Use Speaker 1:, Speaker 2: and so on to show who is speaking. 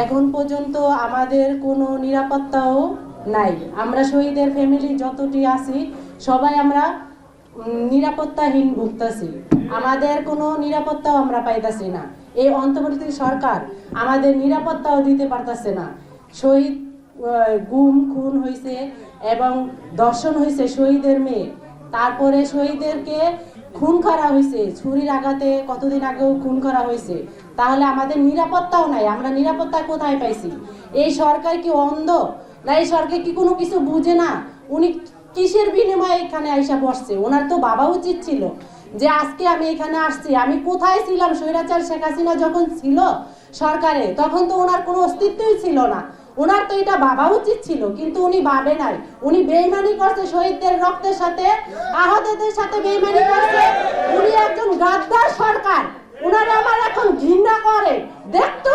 Speaker 1: এখন পর্যন্ত আমাদের কোনো নিরাপত্তাও নাই। আমরা শহীদের ফ্যামিলি যতটি আছি সবাই আমরা নিরাপত্তাহীন ভুগতেছি। আমাদের কোনো নিরাপত্তাও আমরা পাইতেছি না। এই অন্তর্বর্তী সরকার আমাদের নিরাপত্তাও দিতে পারতেছে না। শহীদ গুম খুন হয়েছে এবং দর্শন হয়েছে শহীদের মেয়ে, তারপরে শহীদদেরকে খুন করা হয়েছে, ছুরির আঘাতে কতদিন আগেও খুন করা হয়েছে। তাহলে আমাদের নিরাপত্তাও নাই। আমরা নিরাপত্তা কোথায় পাইছি? এই সরকার কি অন্ধ না? এই সরকার কি কোনো কিছু বুঝে না? উনি কিসের বিনিময়ে এখানে আইসা বসছে? ওনার তো ভাবা উচিত ছিল যে আজকে আমি এখানে আসছি, আমি কোথায় ছিলাম? স্বৈরাচার শেখ হাসিনা যখন ছিল সরকারে তখন তো ওনার কোনো অস্তিত্বই ছিল না। ওনার তো এটা ভাবা উচিত ছিল, কিন্তু উনি ভাবে নাই। উনি বেইমানি করছে, শহীদদের রক্তের সাথে আহতদের সাথে বেইমানি করছে। উনি একজন গাদ্দার সরকার। ওনারা আমার এখন ঘৃণা করে, দেখতে